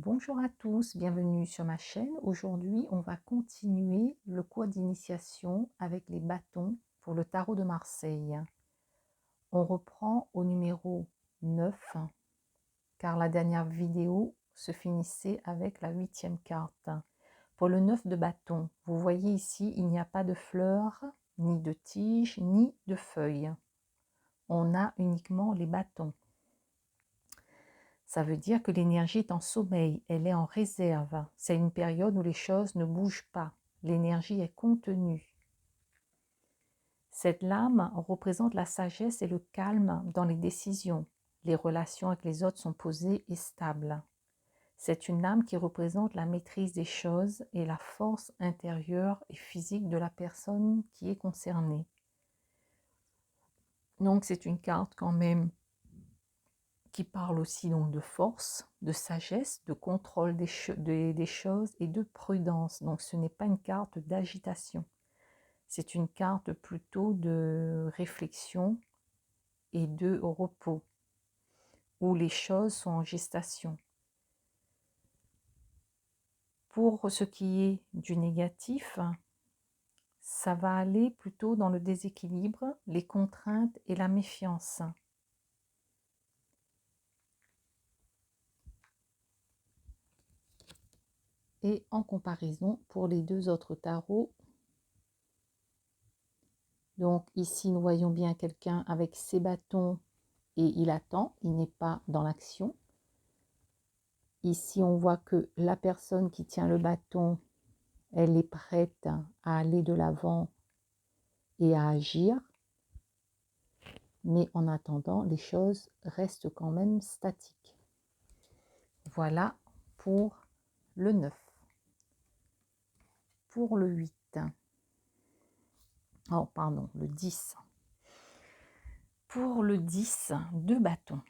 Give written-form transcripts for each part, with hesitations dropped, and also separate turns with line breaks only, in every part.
Bonjour à tous, bienvenue sur ma chaîne. Aujourd'hui, on va continuer le cours d'initiation avec les bâtons pour le tarot de Marseille. On reprend au numéro 9, car la dernière vidéo se finissait avec la 8e carte. Pour le 9 de bâton, vous voyez ici, il n'y a pas de fleurs, ni de tiges, ni de feuilles. On a uniquement les bâtons. Ça veut dire que l'énergie est en sommeil, elle est en réserve. C'est une période où les choses ne bougent pas. L'énergie est contenue. Cette lame représente la sagesse et le calme dans les décisions. Les relations avec les autres sont posées et stables. C'est une lame qui représente la maîtrise des choses et la force intérieure et physique de la personne qui est concernée. Donc c'est une carte quand même qui parle aussi donc de force, de sagesse, de contrôle des choses et de prudence. Donc ce n'est pas une carte d'agitation, c'est une carte plutôt de réflexion et de repos, où les choses sont en gestation. Pour ce qui est du négatif, ça va aller plutôt dans le déséquilibre, les contraintes et la méfiance. Et en comparaison, pour les deux autres tarots, donc ici, nous voyons bien quelqu'un avec ses bâtons et il attend, il n'est pas dans l'action. Ici, on voit que la personne qui tient le bâton, elle est prête à aller de l'avant et à agir. Mais en attendant, les choses restent quand même statiques. Voilà pour le 9. Pour le 8. Oh, pardon, le 10. Pour le 10 de bâton.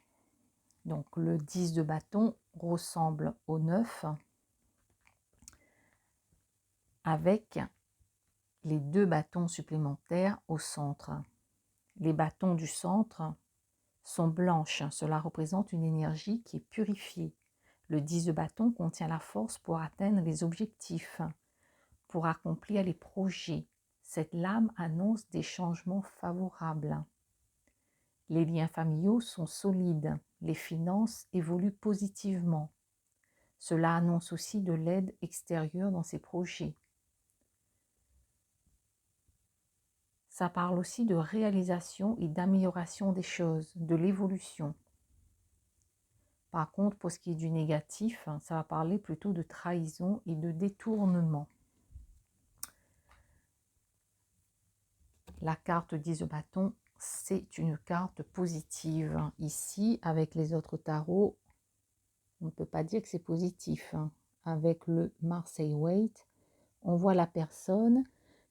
Donc le 10 de bâton ressemble au 9 avec les deux bâtons supplémentaires au centre. Les bâtons du centre sont blanches. Cela représente une énergie qui est purifiée. Le 10 de bâton contient la force pour atteindre les objectifs, pour accomplir les projets. Cette lame annonce des changements favorables. Les liens familiaux sont solides. Les finances évoluent positivement. Cela annonce aussi de l'aide extérieure dans ces projets. Ça parle aussi de réalisation et d'amélioration des choses, de l'évolution. Par contre, pour ce qui est du négatif, ça va parler plutôt de trahison et de détournement. La carte 10 de bâton, c'est une carte positive. Ici, avec les autres tarots, on ne peut pas dire que c'est positif. Avec le Marseille Waite, on voit la personne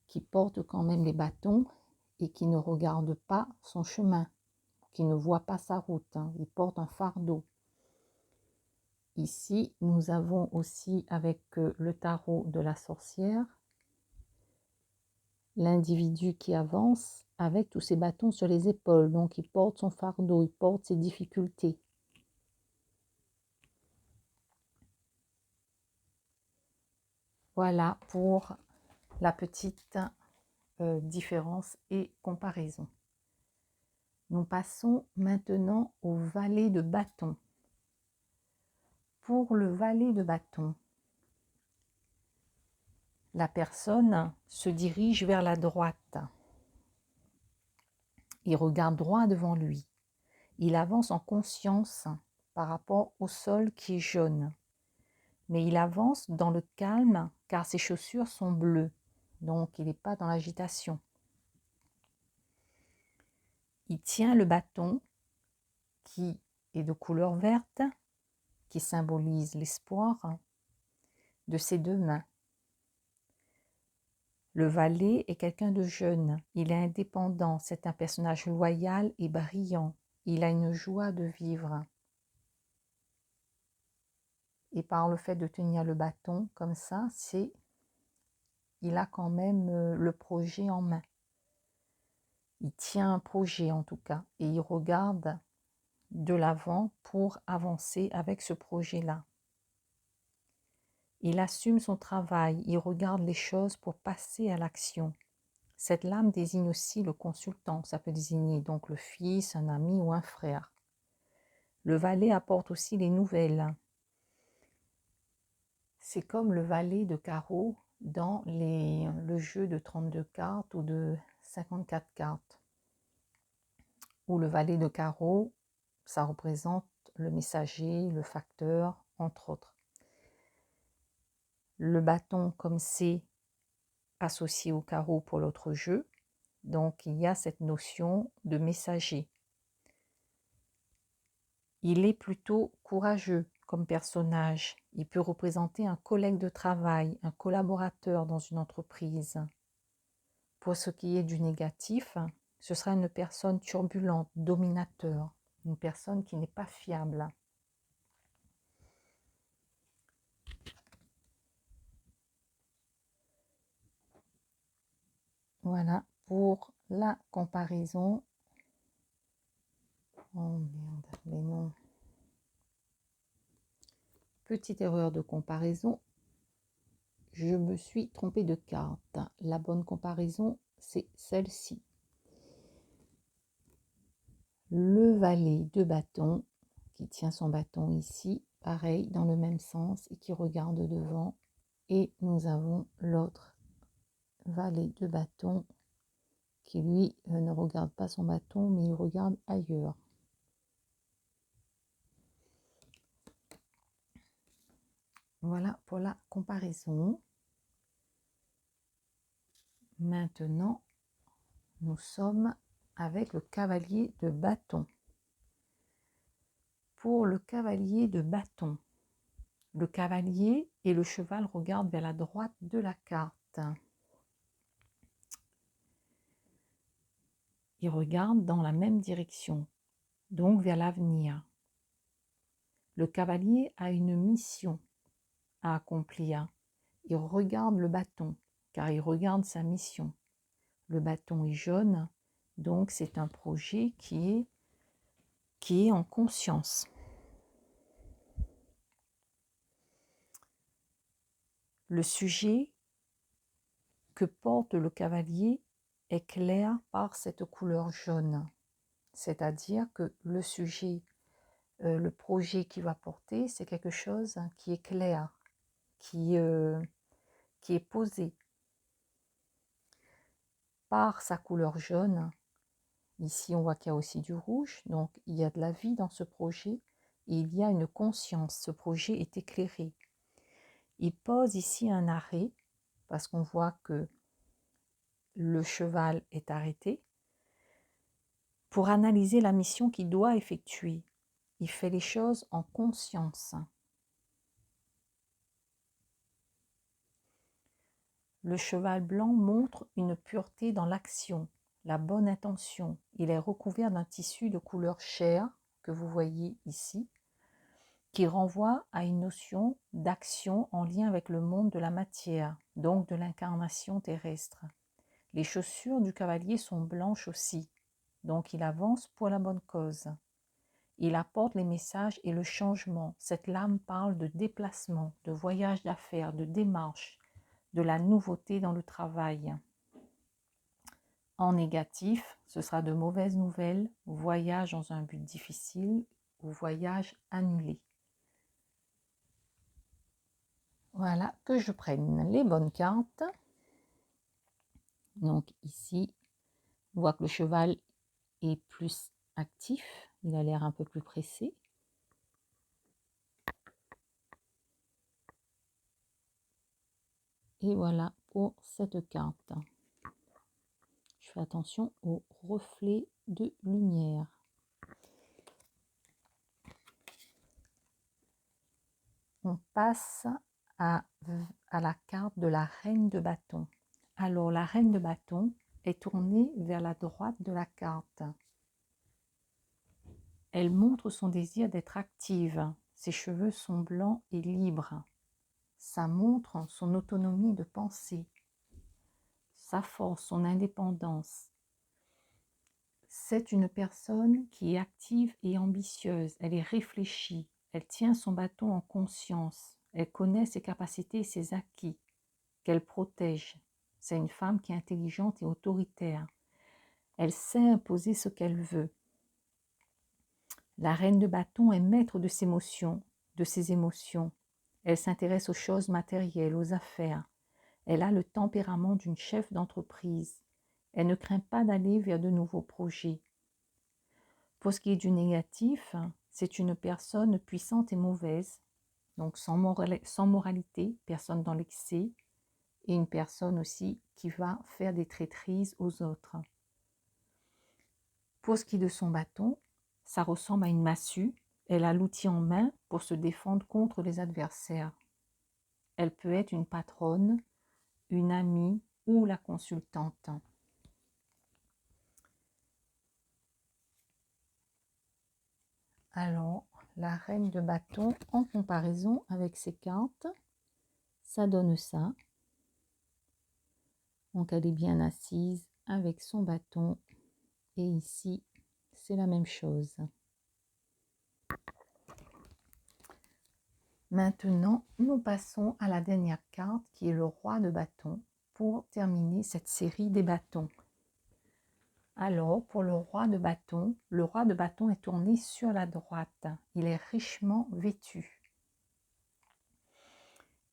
qui porte quand même les bâtons et qui ne regarde pas son chemin, qui ne voit pas sa route. Il porte un fardeau. Ici, nous avons aussi avec le tarot de la sorcière, l'individu qui avance avec tous ses bâtons sur les épaules. Donc, il porte son fardeau, il porte ses difficultés. Voilà pour la petite différence et comparaison. Nous passons maintenant au valet de bâton. Pour le valet de bâton, la personne se dirige vers la droite. Il regarde droit devant lui. Il avance en conscience par rapport au sol qui est jaune. Mais il avance dans le calme car ses chaussures sont bleues. Donc il n'est pas dans l'agitation. Il tient le bâton qui est de couleur verte, qui symbolise l'espoir, de ses deux mains. Le valet est quelqu'un de jeune, il est indépendant, c'est un personnage loyal et brillant. Il a une joie de vivre. Et par le fait de tenir le bâton comme ça, il a quand même le projet en main. Il tient un projet en tout cas et il regarde de l'avant pour avancer avec ce projet-là. Il assume son travail, il regarde les choses pour passer à l'action. Cette lame désigne aussi le consultant, ça peut désigner donc le fils, un ami ou un frère. Le valet apporte aussi les nouvelles. C'est comme le valet de carreau dans le jeu de 32 cartes ou de 54 cartes. Où le valet de carreau, ça représente le messager, le facteur, entre autres. Le bâton, comme c'est associé au carreau pour l'autre jeu, donc il y a cette notion de messager. Il est plutôt courageux comme personnage. Il peut représenter un collègue de travail, un collaborateur dans une entreprise. Pour ce qui est du négatif, ce sera une personne turbulente, dominateur, une personne qui n'est pas fiable. Voilà pour la comparaison. Oh merde, mais non. Petite erreur de comparaison. Je me suis trompée de carte. La bonne comparaison, c'est celle-ci. Le valet de bâton, qui tient son bâton ici, pareil, dans le même sens, et qui regarde devant. Et nous avons l'autre valet de bâton, qui lui ne regarde pas son bâton, mais il regarde ailleurs. Voilà pour la comparaison. Maintenant, nous sommes avec le cavalier de bâton. Pour le cavalier de bâton, le cavalier et le cheval regardent vers la droite de la carte. Ils regardent dans la même direction, donc vers l'avenir. Le cavalier a une mission à accomplir. Il regarde le bâton, car il regarde sa mission. Le bâton est jaune, donc c'est un projet qui est en conscience. Le sujet que porte le cavalier est clair par cette couleur jaune. C'est-à-dire que le sujet, le projet qu'il va porter, c'est quelque chose qui est clair, qui est posé. Par sa couleur jaune, ici on voit qu'il y a aussi du rouge, donc il y a de la vie dans ce projet, et il y a une conscience, ce projet est éclairé. Il pose ici un arrêt, parce qu'on voit que le cheval est arrêté, pour analyser la mission qu'il doit effectuer. Il fait les choses en conscience. Le cheval blanc montre une pureté dans l'action, la bonne intention. Il est recouvert d'un tissu de couleur chair, que vous voyez ici, qui renvoie à une notion d'action en lien avec le monde de la matière, donc de l'incarnation terrestre. Les chaussures du cavalier sont blanches aussi, donc il avance pour la bonne cause. Il apporte les messages et le changement. Cette lame parle de déplacement, de voyage d'affaires, de démarche, de la nouveauté dans le travail. En négatif, ce sera de mauvaises nouvelles, voyage dans un but difficile ou voyage annulé. Voilà, que je prenne les bonnes cartes. Donc ici, on voit que le cheval est plus actif, il a l'air un peu plus pressé. Et voilà pour cette carte. Je fais attention aux reflets de lumière. On passe à la carte de la reine de bâton. Alors la reine de bâton est tournée vers la droite de la carte. Elle montre son désir d'être active. Ses cheveux sont blancs et libres. Ça montre son autonomie de pensée, sa force, son indépendance. C'est une personne qui est active et ambitieuse. Elle est réfléchie. Elle tient son bâton en conscience. Elle connaît ses capacités et ses acquis, qu'elle protège. C'est une femme qui est intelligente et autoritaire. Elle sait imposer ce qu'elle veut. La reine de bâton est maître de ses émotions. Elle s'intéresse aux choses matérielles, aux affaires. Elle a le tempérament d'une chef d'entreprise. Elle ne craint pas d'aller vers de nouveaux projets. Pour ce qui est du négatif, c'est une personne puissante et mauvaise, donc sans moralité, personne dans l'excès, et une personne aussi qui va faire des traîtrises aux autres. Pour ce qui est de son bâton, ça ressemble à une massue. Elle a l'outil en main pour se défendre contre les adversaires. Elle peut être une patronne, une amie ou la consultante. Alors, la reine de bâton en comparaison avec ses cartes, ça donne ça. Donc, elle est bien assise avec son bâton. Et ici, c'est la même chose. Maintenant, nous passons à la dernière carte qui est le roi de bâton pour terminer cette série des bâtons. Alors, pour le roi de bâton est tourné sur la droite. Il est richement vêtu.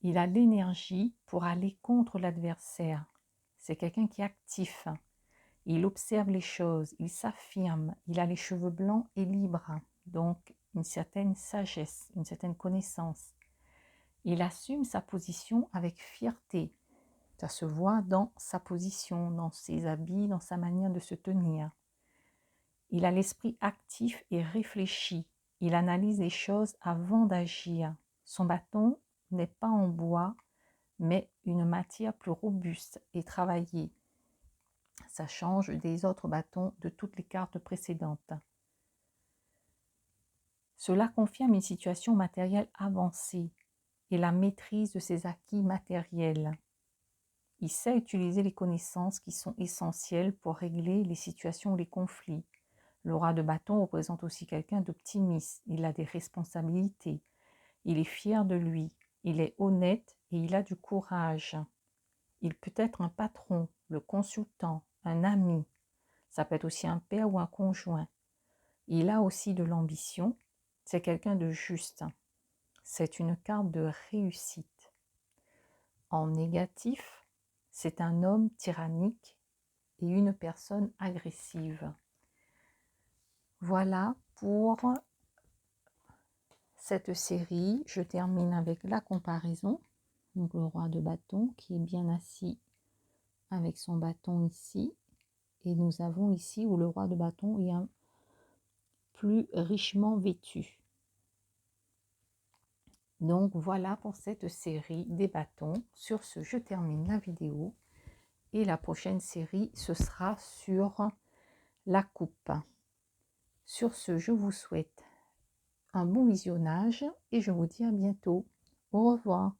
Il a l'énergie pour aller contre l'adversaire. C'est quelqu'un qui est actif. Il observe les choses, il s'affirme, il a les cheveux blancs et libres, donc une certaine sagesse, une certaine connaissance. Il assume sa position avec fierté. Ça se voit dans sa position, dans ses habits, dans sa manière de se tenir. Il a l'esprit actif et réfléchi. Il analyse les choses avant d'agir. Son bâton n'est pas en bois, mais une matière plus robuste et travaillée. Ça change des autres bâtons de toutes les cartes précédentes. Cela confirme une situation matérielle avancée et la maîtrise de ses acquis matériels. Il sait utiliser les connaissances qui sont essentielles pour régler les situations ou les conflits. Le roi de bâton représente aussi quelqu'un d'optimiste. Il a des responsabilités. Il est fier de lui. Il est honnête et il a du courage. Il peut être un patron, le consultant, un ami. Ça peut être aussi un père ou un conjoint. Il a aussi de l'ambition. C'est quelqu'un de juste. C'est une carte de réussite. En négatif, c'est un homme tyrannique et une personne agressive. Voilà pour cette série. Je termine avec la comparaison. Donc le roi de bâton qui est bien assis avec son bâton ici. Et nous avons ici où le roi de bâton est un plus richement vêtu. Donc voilà pour cette série des bâtons. Sur ce, je termine la vidéo. Et la prochaine série, ce sera sur la coupe. Sur ce, je vous souhaite un bon visionnage et je vous dis à bientôt. Au revoir.